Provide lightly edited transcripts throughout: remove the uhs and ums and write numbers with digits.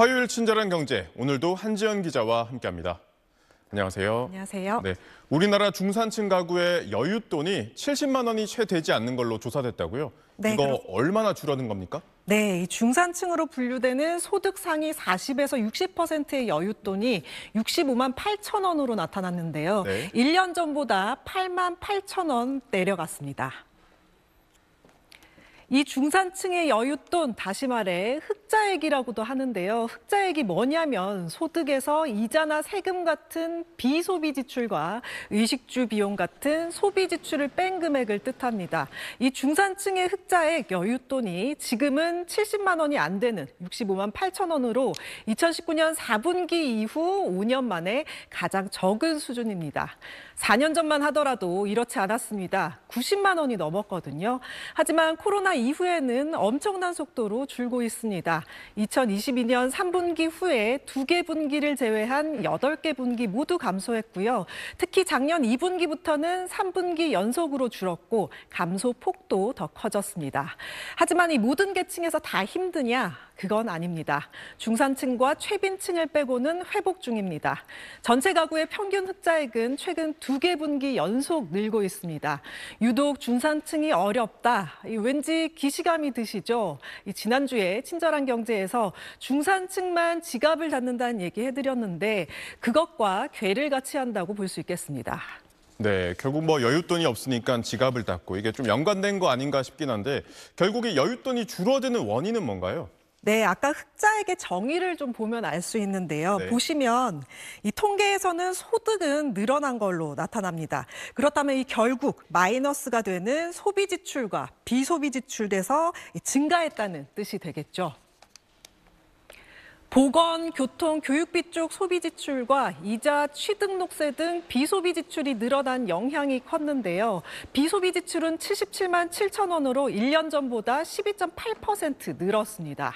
화요일 친절한 경제, 오늘도 한지연 기자와 함께합니다. 안녕하세요. 안녕하세요. 네, 우리나라 중산층 가구의 여윳돈이 70만 원이 채 되지 않는 걸로 조사됐다고요? 네, 이거 얼마나 줄어든 겁니까? 네, 이 중산층으로 분류되는 소득 상위 40에서 60%의 여윳돈이 65만 8천 원으로 나타났는데요. 네. 1년 전보다 8만 8천 원 내려갔습니다. 이 중산층의 여윳돈, 다시 말해 흑자액이라고도 하는데요. 흑자액이 뭐냐면 소득에서 이자나 세금 같은 비소비 지출과 의식주 비용 같은 소비 지출을 뺀 금액을 뜻합니다. 이 중산층의 흑자액 여윳돈이 지금은 70만 원이 안 되는 65만 8천 원으로 2019년 4분기 이후 5년 만에 가장 적은 수준입니다. 4년 전만 하더라도 이렇지 않았습니다. 90만 원이 넘었거든요. 하지만 코로나 이후에는 엄청난 속도로 줄고 있습니다. 2022년 3분기 후에 2개 분기를 제외한 8개 분기 모두 감소했고요. 특히 작년 2분기부터는 3분기 연속으로 줄었고 감소 폭도 더 커졌습니다. 하지만 이 모든 계층에서 다 힘드냐? 그건 아닙니다. 중산층과 최빈층을 빼고는 회복 중입니다. 전체 가구의 평균 흑자액은 최근 2개 분기 연속 늘고 있습니다. 유독 중산층이 어렵다. 왠지 기시감이 드시죠? 지난주에 친절한 경제에서 중산층만 지갑을 닫는다는 얘기 해드렸는데 그것과 괴를 같이 한다고 볼 수 있겠습니다. 네, 결국 여윳돈이 없으니까 지갑을 닫고 이게 좀 연관된 거 아닌가 싶긴 한데 결국 이 여윳돈이 줄어드는 원인은 뭔가요? 네, 아까 흑자액의 정의를 좀 보면 알 수 있는데요. 네. 보시면 이 통계에서는 소득은 늘어난 걸로 나타납니다. 그렇다면 이 결국 마이너스가 되는 소비 지출과 비소비 지출에서 증가했다는 뜻이 되겠죠. 보건, 교통, 교육비 쪽 소비 지출과 이자, 취등록세 등 비소비 지출이 늘어난 영향이 컸는데요. 비소비 지출은 77만 7천 원으로 1년 전보다 12.8% 늘었습니다.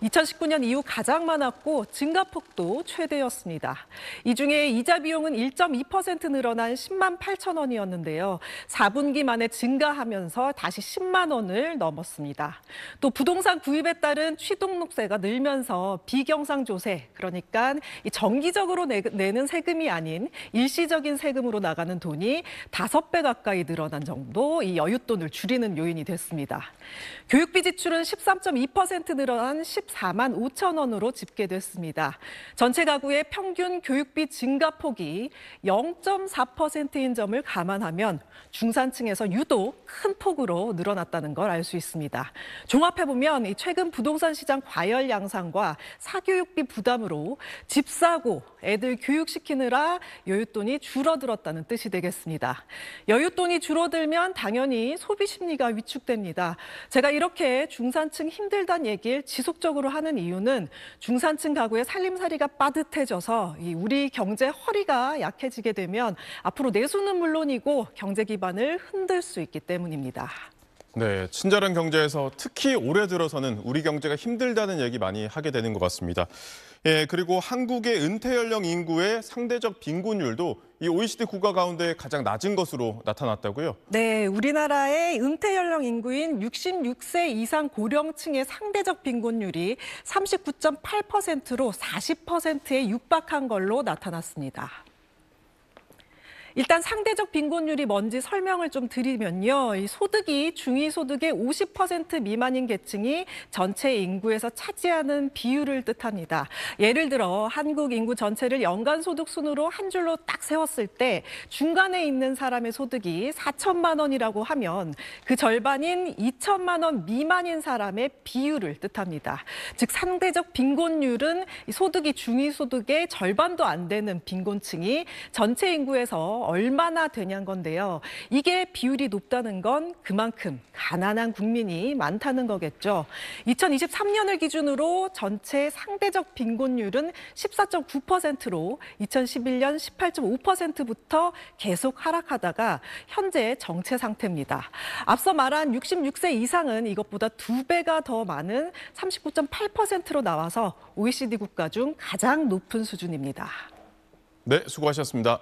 2019년 이후 가장 많았고 증가폭도 최대였습니다. 이 중에 이자 비용은 1.2% 늘어난 10만 8천 원이었는데요. 4분기 만에 증가하면서 다시 10만 원을 넘었습니다. 또 부동산 구입에 따른 취등록세가 늘면서 비경상조세, 그러니까 정기적으로 내는 세금이 아닌 일시적인 세금으로 나가는 돈이 5배 가까이 늘어난 정도 이 여윳돈을 줄이는 요인이 됐습니다. 교육비 지출은 13.2% 늘어난 14만 5천 원으로 집계됐습니다. 전체 가구의 평균 교육비 증가폭이 0.4%인 점을 감안하면 중산층에서 유독 큰 폭으로 늘어났다는 걸 알 수 있습니다. 종합해보면 최근 부동산 시장 과열 양상과 사교육비 부담으로 집 사고 애들 교육시키느라 여윳돈이 줄어들었다는 뜻이 되겠습니다. 여윳돈이 줄어들면 당연히 소비 심리가 위축됩니다. 제가 이렇게 중산층 힘들다는 얘기를 지속적으로 하는 이유는 중산층 가구의 살림살이가 빠듯해져서 우리 경제 허리가 약해지게 되면 앞으로 내수는 물론이고 경제 기반을 흔들 수 있기 때문입니다. 네, 친절한 경제에서 특히 올해 들어서는 우리 경제가 힘들다는 얘기 많이 하게 되는 것 같습니다. 예, 그리고 한국의 은퇴 연령 인구의 상대적 빈곤율도 이 OECD 국가 가운데 가장 낮은 것으로 나타났다고요? 네, 우리나라의 은퇴 연령 인구인 66세 이상 고령층의 상대적 빈곤율이 39.8%로 40%에 육박한 걸로 나타났습니다. 일단 상대적 빈곤율이 뭔지 설명을 좀 드리면요. 이 소득이 중위소득의 50% 미만인 계층이 전체 인구에서 차지하는 비율을 뜻합니다. 예를 들어 한국 인구 전체를 연간 소득 순으로 한 줄로 딱 세웠을 때 중간에 있는 사람의 소득이 4천만 원이라고 하면 그 절반인 2천만 원 미만인 사람의 비율을 뜻합니다. 즉 상대적 빈곤율은 소득이 중위소득의 절반도 안 되는 빈곤층이 전체 인구에서 얼마나 되냐는 건데요. 이게 비율이 높다는 건 그만큼 가난한 국민이 많다는 거겠죠. 2023년을 기준으로 전체 상대적 빈곤율은 14.9%로 2011년 18.5%부터 계속 하락하다가 현재 정체 상태입니다. 앞서 말한 66세 이상은 이것보다 2배가 더 많은 39.8%로 나와서 OECD 국가 중 가장 높은 수준입니다. 네, 수고하셨습니다.